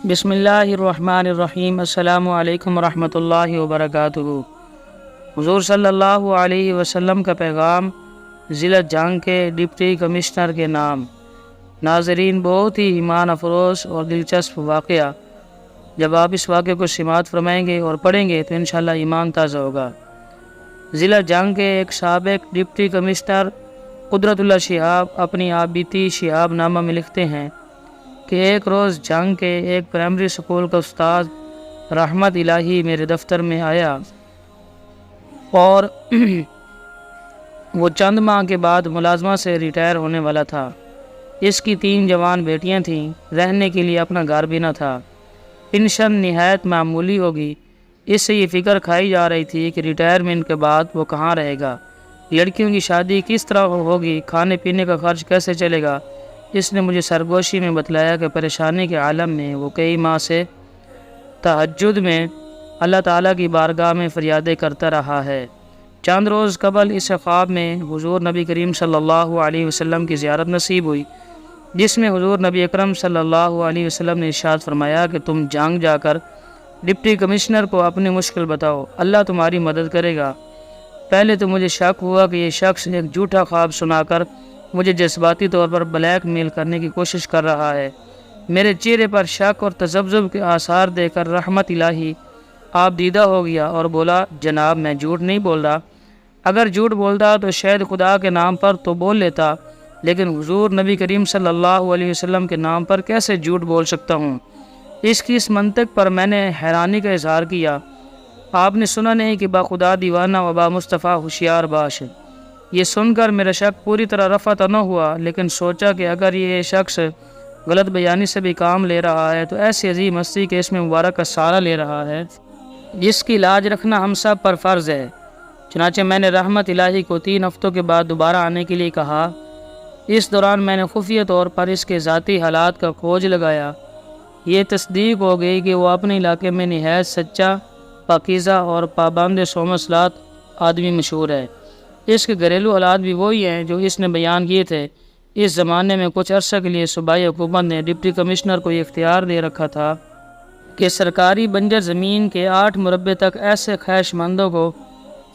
بسم اللہ الرحمن الرحیم۔ السلام علیکم ورحمۃ اللہ وبرکاتہ۔ حضور صلی اللہ علیہ وسلم کا پیغام ضلع جانگ کے ڈپٹی کمشنر کے نام۔ ناظرین، بہت ہی ایمان افروز اور دلچسپ واقعہ۔ جب آپ اس واقعے کو سماعت فرمائیں گے اور پڑھیں گے تو انشاءاللہ ایمان تازہ ہوگا۔ ضلع جانگ کے ایک سابق ڈپٹی کمشنر قدرت اللہ شہاب اپنی آپ بیتی شہاب نامہ میں لکھتے ہیں کہ ایک روز جنگ کے ایک پرائمری سکول کا استاد رحمت الہی میرے دفتر میں آیا اور وہ چند ماہ کے بعد ملازمہ سے ریٹائر ہونے والا تھا۔ اس کی 3 جوان بیٹیاں تھیں، رہنے کے لیے اپنا گھر بھی نہ تھا۔ پنشن نہایت معمولی ہوگی، اس سے یہ فکر کھائی جا رہی تھی کہ ریٹائرمنٹ کے بعد وہ کہاں رہے گا، لڑکیوں کی شادی کس طرح ہوگی، کھانے پینے کا خرچ کیسے چلے گا۔ اس نے مجھے سرگوشی میں بتلایا کہ پریشانی کے عالم میں وہ کئی ماہ سے تہجد میں اللہ تعالیٰ کی بارگاہ میں فریادیں کرتا رہا ہے۔ چند روز قبل اس خواب میں حضور نبی کریم صلی اللہ علیہ وسلم کی زیارت نصیب ہوئی، جس میں حضور نبی اکرم صلی اللہ علیہ وسلم نے ارشاد فرمایا کہ تم جنگ جا کر ڈپٹی کمشنر کو اپنی مشکل بتاؤ، اللہ تمہاری مدد کرے گا۔ پہلے تو مجھے شک ہوا کہ یہ شخص ایک جھوٹا خواب سنا کر مجھے جذباتی طور پر بلیک میل کرنے کی کوشش کر رہا ہے۔ میرے چہرے پر شک اور تذبذب کے آثار دیکھ کر رحمت الہی آپ دیدہ ہو گیا اور بولا، جناب میں جھوٹ نہیں بول رہا، اگر جھوٹ بولتا تو شاید خدا کے نام پر تو بول لیتا، لیکن حضور نبی کریم صلی اللہ علیہ وسلم کے نام پر کیسے جھوٹ بول سکتا ہوں۔ اس منطق پر میں نے حیرانی کا اظہار کیا۔ آپ نے سنا نہیں کہ باخدا دیوانہ و با مصطفیٰ ہوشیار باش۔ یہ سن کر میرا شک پوری طرح رفع تو نہ ہوا، لیکن سوچا کہ اگر یہ شخص غلط بیانی سے بھی کام لے رہا ہے تو ایسی عظیم ہستی کے اسم مبارک کا سہارا لے رہا ہے جس کی لاج رکھنا ہم سب پر فرض ہے۔ چنانچہ میں نے رحمت الہی کو 3 ہفتوں کے بعد دوبارہ آنے کے لیے کہا۔ اس دوران میں نے خفیہ طور پر اس کے ذاتی حالات کا کھوج لگایا۔ یہ تصدیق ہو گئی کہ وہ اپنے علاقے میں نہایت سچا، پاکیزہ اور پابند صوم صلات آدمی مشہور ہے۔ اس کے گھریلو حالات بھی وہی ہیں جو اس نے بیان کیے تھے۔ اس زمانے میں کچھ عرصہ کے لیے صوبائی حکومت نے ڈپٹی کمشنر کو یہ اختیار دے رکھا تھا کہ سرکاری بنجر زمین کے 8 مربع تک ایسے خواہش مندوں کو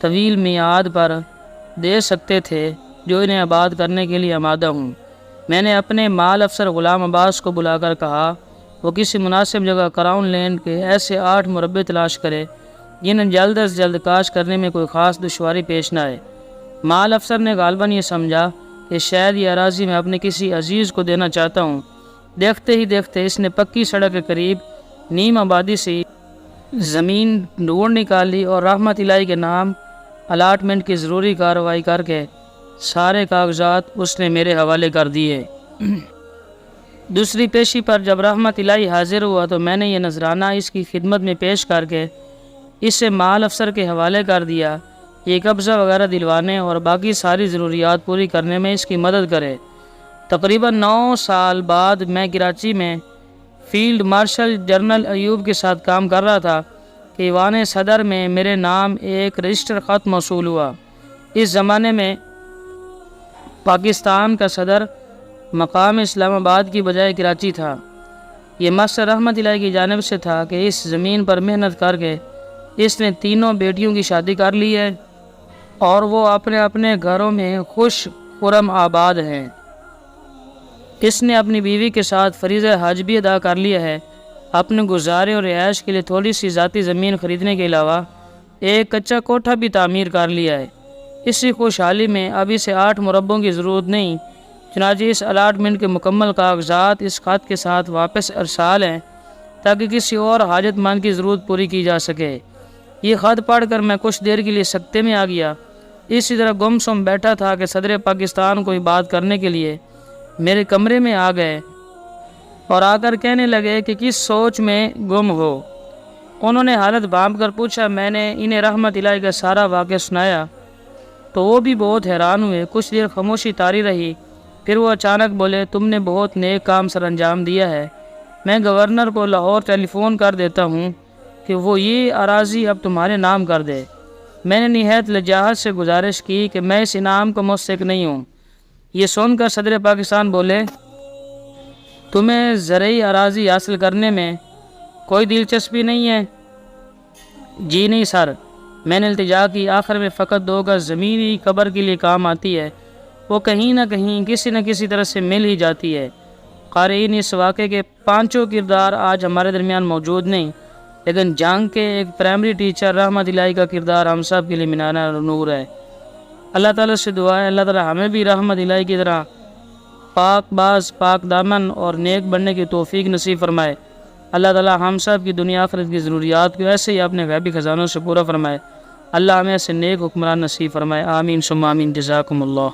طویل میعاد پر دے سکتے تھے جو انہیں آباد کرنے کے لیے آمادہ ہوں۔ میں نے اپنے مال افسر غلام عباس کو بلا کر کہا وہ کسی مناسب جگہ کراؤن لینڈ کے ایسے 8 مربع تلاش کرے جنہیں جلد از جلد کاش کرنے میں کوئی خاص دشواری پیش نہ آئے۔ مال افسر نے غالباً یہ سمجھا کہ شاید یہ اراضی میں اپنے کسی عزیز کو دینا چاہتا ہوں۔ دیکھتے ہی دیکھتے اس نے پکی سڑک کے قریب نیم آبادی سے زمین ڈھونڈ نکالی اور رحمت الہی کے نام الاٹمنٹ کی ضروری کارروائی کر کے سارے کاغذات اس نے میرے حوالے کر دیے۔ دوسری پیشی پر جب رحمت الہی حاضر ہوا تو میں نے یہ نذرانہ اس کی خدمت میں پیش کر کے اسے مال افسر کے حوالے کر دیا، یہ قبضہ وغیرہ دلوانے اور باقی ساری ضروریات پوری کرنے میں اس کی مدد کرے۔ تقریباً 9 سال بعد میں کراچی میں فیلڈ مارشل جنرل ایوب کے ساتھ کام کر رہا تھا کہ ایوان صدر میں میرے نام ایک رجسٹر خط موصول ہوا۔ اس زمانے میں پاکستان کا صدر مقام اسلام آباد کی بجائے کراچی تھا۔ یہ مقصد رحمت الہی کی جانب سے تھا کہ اس زمین پر محنت کر کے اس نے 3 بیٹیوں کی شادی کر لی ہے اور وہ اپنے اپنے گھروں میں خوش خرم آباد ہیں۔ اس نے اپنی بیوی کے ساتھ فریضہ حج بھی ادا کر لیا ہے۔ اپنے گزارے اور رہائش کے لیے تھوڑی سی ذاتی زمین خریدنے کے علاوہ ایک کچا کوٹھا بھی تعمیر کر لیا ہے۔ اسی خوشحالی میں اب اسے 8 مربوں کی ضرورت نہیں، چنانچہ اس الاٹمنٹ کے مکمل کاغذات اس خط کے ساتھ واپس ارسال ہیں تاکہ کسی اور حاجت مند کی ضرورت پوری کی جا سکے۔ یہ خط پڑھ کر میں کچھ دیر کے لیے سکتے میں آ گیا۔ اسی طرح گم سم بیٹھا تھا کہ صدر پاکستان کو بات کرنے کے لیے میرے کمرے میں آ گئے اور آ کر کہنے لگے کہ کس سوچ میں گم ہو۔ انہوں نے حالت بھانپ کر پوچھا۔ میں نے انہیں رحمت الہی کا سارا واقعہ سنایا تو وہ بھی بہت حیران ہوئے۔ کچھ دیر خاموشی طاری رہی، پھر وہ اچانک بولے، تم نے بہت نیک کام سر انجام دیا ہے۔ میں گورنر کو لاہور ٹیلی فون کر دیتا ہوں کہ وہ یہ اراضی اب تمہارے نام کر دے۔ میں نے نہایت لجاجت سے گزارش کی کہ میں اس انعام کا مستحق نہیں ہوں۔ یہ سن کر صدر پاکستان بولے، تمہیں زرعی اراضی حاصل کرنے میں کوئی دلچسپی نہیں ہے؟ جی نہیں سر، میں نے التجا کی، آخر میں فقط 2 گز زمین ہی قبر کے لیے کام آتی ہے، وہ کہیں نہ کہیں کسی نہ کسی طرح سے مل ہی جاتی ہے۔ قارئین، اس واقعے کے 5 کردار آج ہمارے درمیان موجود نہیں، لیکن جنگ کے ایک پرائمری ٹیچر رحمت الہی کا کردار ہم سب کے لیے مینار نور ہے۔ اللہ تعالیٰ سے دعا ہے اللہ تعالیٰ ہمیں بھی رحمت الہی کی طرح پاک باز، پاک دامن اور نیک بننے کی توفیق نصیب فرمائے۔ اللہ تعالیٰ ہم سب کی دنیا آخرت کی ضروریات کو ایسے ہی اپنے غیبی خزانوں سے پورا فرمائے۔ اللہ ہمیں ایسے نیک حکمران نصیب فرمائے۔ آمین ثم آمین۔ جزاکم اللہ۔